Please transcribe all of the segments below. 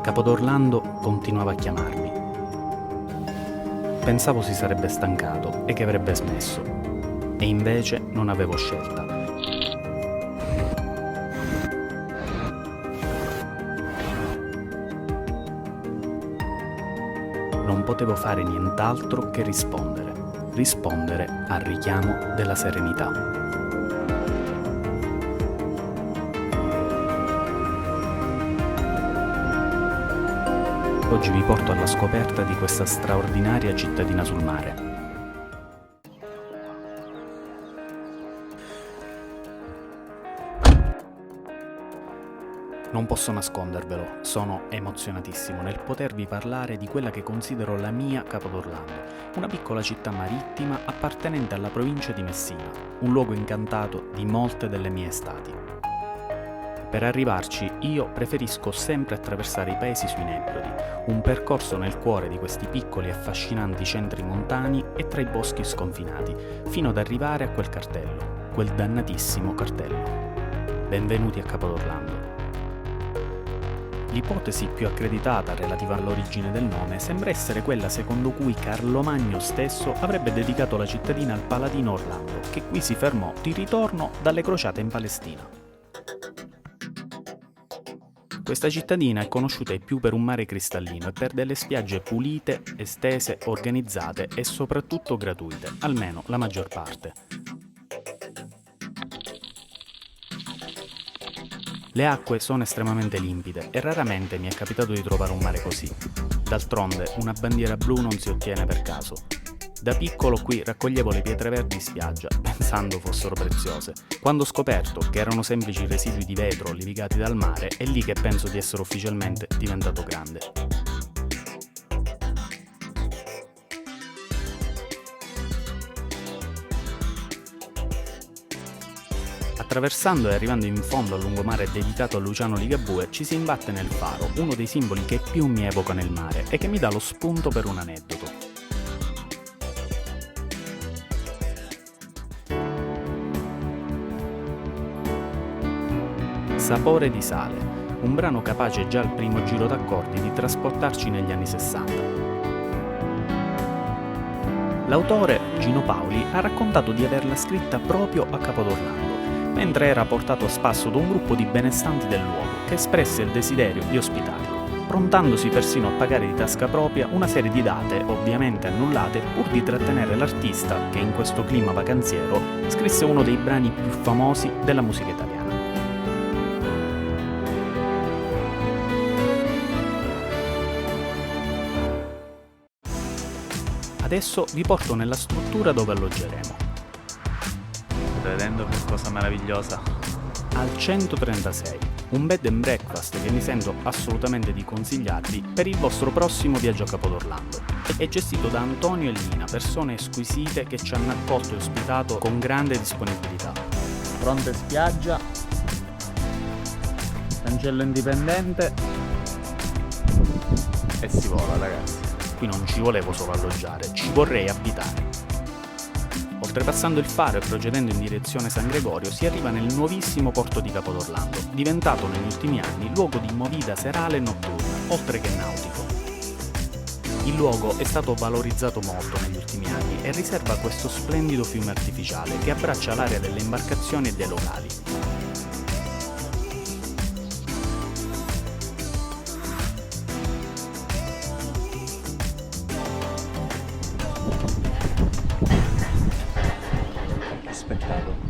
Capodorlando continuava a chiamarmi. Pensavo si sarebbe stancato e che avrebbe smesso, e invece non avevo scelta. Non potevo fare nient'altro che rispondere al richiamo della serenità. Oggi vi porto alla scoperta di questa straordinaria cittadina sul mare. Non posso nascondervelo, sono emozionatissimo nel potervi parlare di quella che considero la mia Capodorlando, una piccola città marittima appartenente alla provincia di Messina, un luogo incantato di molte delle mie estati. Per arrivarci io preferisco sempre attraversare i paesi sui Nebrodi, un percorso nel cuore di questi piccoli e affascinanti centri montani e tra i boschi sconfinati, fino ad arrivare a quel cartello, quel dannatissimo cartello. Benvenuti a Capodorlando. L'ipotesi più accreditata relativa all'origine del nome sembra essere quella secondo cui Carlo Magno stesso avrebbe dedicato la cittadina al paladino Orlando, che qui si fermò di ritorno dalle crociate in Palestina. Questa cittadina è conosciuta ai più per un mare cristallino e per delle spiagge pulite, estese, organizzate e soprattutto gratuite, almeno la maggior parte. Le acque sono estremamente limpide e raramente mi è capitato di trovare un mare così. D'altronde, una bandiera blu non si ottiene per caso. Da piccolo qui raccoglievo le pietre verdi in spiaggia, pensando fossero preziose. Quando ho scoperto che erano semplici residui di vetro levigati dal mare, è lì che penso di essere ufficialmente diventato grande. Attraversando e arrivando in fondo al lungomare dedicato a Luciano Ligabue, ci si imbatte nel faro, uno dei simboli che più mi evoca nel mare e che mi dà lo spunto per un aneddoto. Sapore di sale, un brano capace già al primo giro d'accordi di trasportarci negli anni 60. L'autore, Gino Paoli, ha raccontato di averla scritta proprio a Capodorlando, mentre era portato a spasso da un gruppo di benestanti del luogo che espresse il desiderio di ospitarlo, prontandosi persino a pagare di tasca propria una serie di date, ovviamente annullate, pur di trattenere l'artista che in questo clima vacanziero scrisse uno dei brani più famosi della musica italiana. Adesso vi porto nella struttura dove alloggeremo. State vedendo che cosa meravigliosa? Al 136, un bed and breakfast che mi sento assolutamente di consigliarvi per il vostro prossimo viaggio a Capodorlando. È gestito da Antonio e Lina, persone squisite che ci hanno accolto e ospitato con grande disponibilità. Fronte spiaggia, cancello indipendente e si vola, ragazzi. Qui non ci volevo solo alloggiare, ci vorrei abitare. Oltrepassando il faro e procedendo in direzione San Gregorio si arriva nel nuovissimo porto di Capodorlando, diventato negli ultimi anni luogo di movida serale e notturna, oltre che nautico. Il luogo è stato valorizzato molto negli ultimi anni e riserva questo splendido fiume artificiale che abbraccia l'area delle imbarcazioni e dei locali.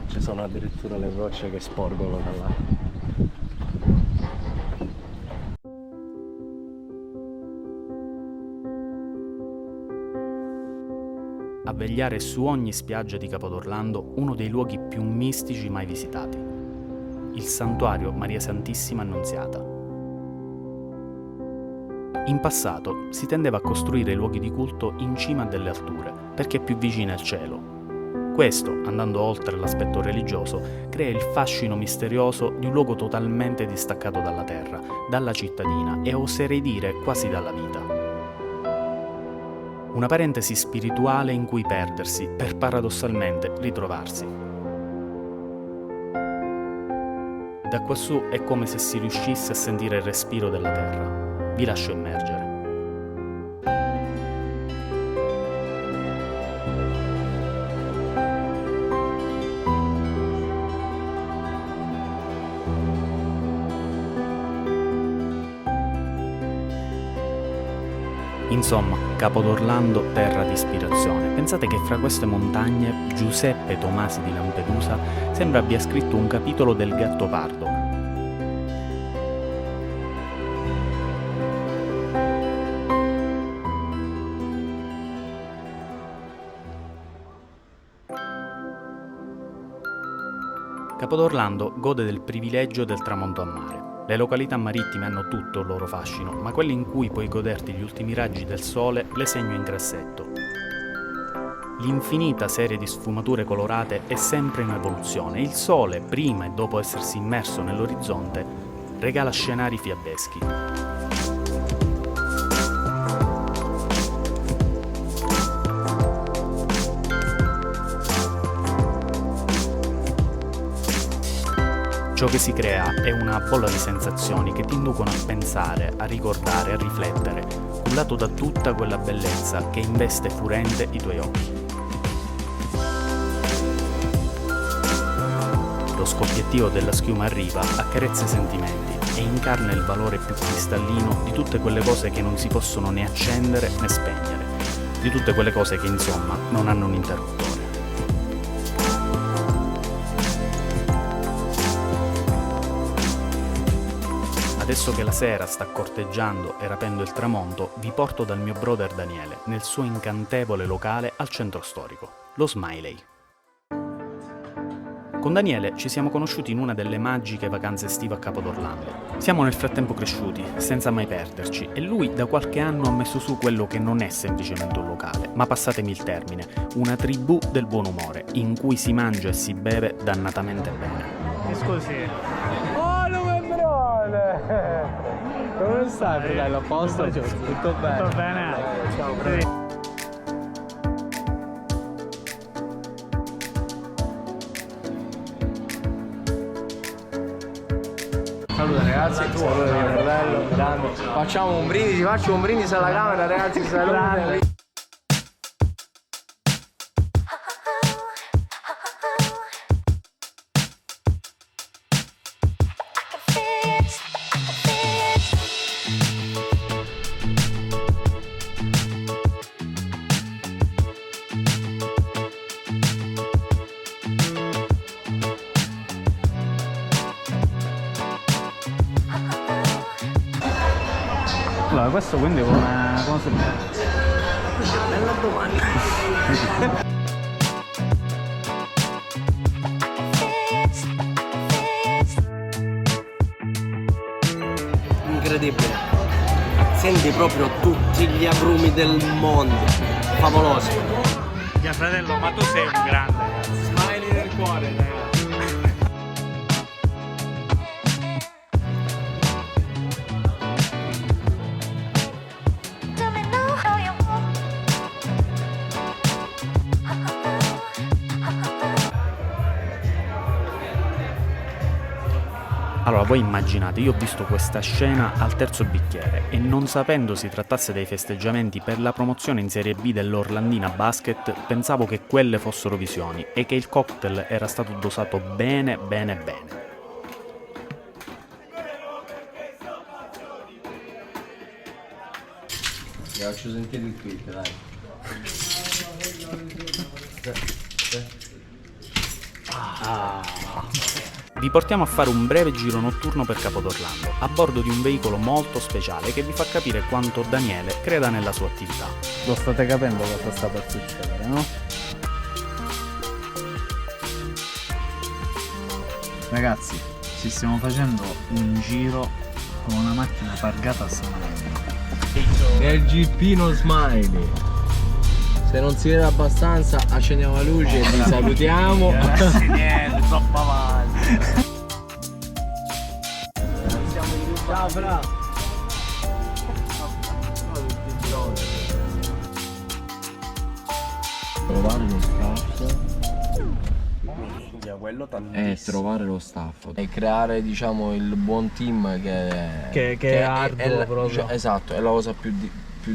Ci sono addirittura le rocce che sporgono da là. A vegliare su ogni spiaggia di Capodorlando uno dei luoghi più mistici mai visitati, il santuario Maria Santissima Annunziata. In passato si tendeva a costruire i luoghi di culto in cima a delle alture, perché più vicini al cielo. Questo, andando oltre l'aspetto religioso, crea il fascino misterioso di un luogo totalmente distaccato dalla terra, dalla cittadina e oserei dire quasi dalla vita. Una parentesi spirituale in cui perdersi per paradossalmente ritrovarsi. Da quassù è come se si riuscisse a sentire il respiro della terra. Vi lascio immergere. Insomma, Capo d'Orlando, terra di ispirazione. Pensate che fra queste montagne Giuseppe Tomasi di Lampedusa sembra abbia scritto un capitolo del Gattopardo. Capo d'Orlando gode del privilegio del tramonto a mare. Le località marittime hanno tutto il loro fascino, ma quelle in cui puoi goderti gli ultimi raggi del sole le segno in grassetto. L'infinita serie di sfumature colorate è sempre in evoluzione. Il sole, prima e dopo essersi immerso nell'orizzonte, regala scenari fiabeschi. Ciò che si crea è una bolla di sensazioni che ti inducono a pensare, a ricordare, a riflettere, cullato da tutta quella bellezza che investe furente i tuoi occhi. Lo scoppiettio della schiuma arriva, accarezza i sentimenti e incarna il valore più cristallino di tutte quelle cose che non si possono né accendere né spegnere, di tutte quelle cose che insomma non hanno un interruttore. Adesso che la sera sta corteggiando e rapendo il tramonto, vi porto dal mio brother Daniele, nel suo incantevole locale al centro storico, lo Smiley. Con Daniele ci siamo conosciuti in una delle magiche vacanze estive a Capo d'Orlando. Siamo nel frattempo cresciuti, senza mai perderci, e lui da qualche anno ha messo su quello che non è semplicemente un locale, ma passatemi il termine, una tribù del buon umore, in cui si mangia e si beve dannatamente bene. Scusi. Come stai, fratello? A posto? Tutto bene? Tutto bene? Ciao, fratello. Salute ragazzi, saluto mio fratello, grande. Facciamo un brindisi, faccio un brindisi alla camera ragazzi, salute. Allora, questo quindi come si fa? Bella domanda. Incredibile. Senti proprio tutti gli agrumi del mondo. Favoloso. Mio fratello, ma tu sei un grande, ragazzi. Smiley nel cuore, ragazzi. Allora, voi immaginate, io ho visto questa scena al terzo bicchiere e non sapendo si trattasse dei festeggiamenti per la promozione in Serie B dell'Orlandina Basket, pensavo che quelle fossero visioni e che il cocktail era stato dosato bene, bene, bene. Vi faccio sentire il tweet, dai. Vi portiamo a fare un breve giro notturno per Capo d'Orlando, a bordo di un veicolo molto speciale che vi fa capire quanto Daniele creda nella sua attività. Lo state capendo cosa sta per succedere, no? Ragazzi, ci stiamo facendo un giro con una macchina targata a Smiley. Nel GP Smiley. Se non si vede abbastanza, accendiamo la luce e vi salutiamo. Niente, troppo avanti. Ciao Fra. Provando lo scarso. sia quello È tantissimo. trovare lo staff e creare, diciamo, il buon team Che è arduo proprio. esatto, è la cosa più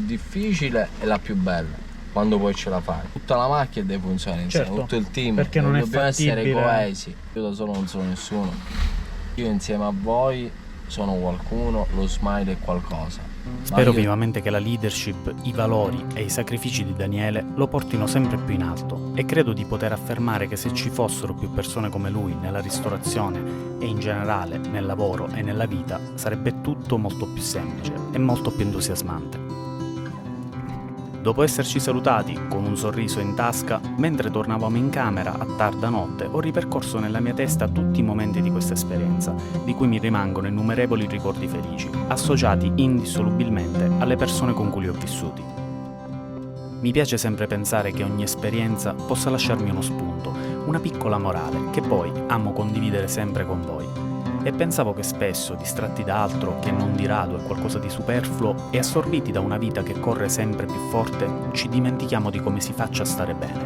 difficile e la più bella. Quando poi ce la fai. Tutta la macchina deve funzionare insieme, Certo, tutto il team. perché non è dobbiamo essere fattibile. coesi. Io da solo non sono nessuno. Io insieme a voi sono qualcuno, lo Smile è qualcosa. Spero Ma io- vivamente che la leadership, i valori e i sacrifici di Daniele lo portino sempre più in alto e credo di poter affermare che se ci fossero più persone come lui nella ristorazione e in generale nel lavoro e nella vita sarebbe tutto molto più semplice e molto più entusiasmante. Dopo esserci salutati con un sorriso in tasca, mentre tornavamo in camera a tarda notte, ho ripercorso nella mia testa tutti i momenti di questa esperienza, di cui mi rimangono innumerevoli ricordi felici, associati indissolubilmente alle persone con cui li ho vissuti. Mi piace sempre pensare che ogni esperienza possa lasciarmi uno spunto, una piccola morale, che poi amo condividere sempre con voi. E pensavo che spesso, distratti da altro che non di rado è qualcosa di superfluo e assorbiti da una vita che corre sempre più forte, ci dimentichiamo di come si faccia a stare bene.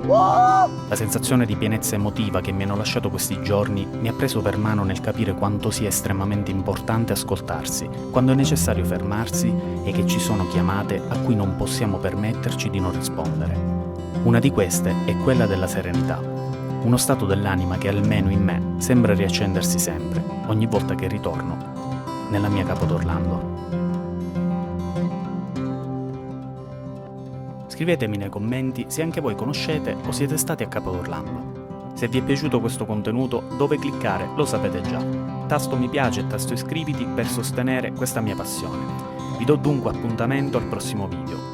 La sensazione di pienezza emotiva che mi hanno lasciato questi giorni mi ha preso per mano nel capire quanto sia estremamente importante ascoltarsi, quando è necessario fermarsi e che ci sono chiamate a cui non possiamo permetterci di non rispondere. Una di queste è quella della serenità. Uno stato dell'anima che almeno in me sembra riaccendersi sempre, ogni volta che ritorno nella mia Capo d'Orlando. Scrivetemi nei commenti se anche voi conoscete o siete stati a Capo d'Orlando. Se vi è piaciuto questo contenuto, dove cliccare lo sapete già. Tasto mi piace e tasto iscriviti per sostenere questa mia passione. Vi do dunque appuntamento al prossimo video.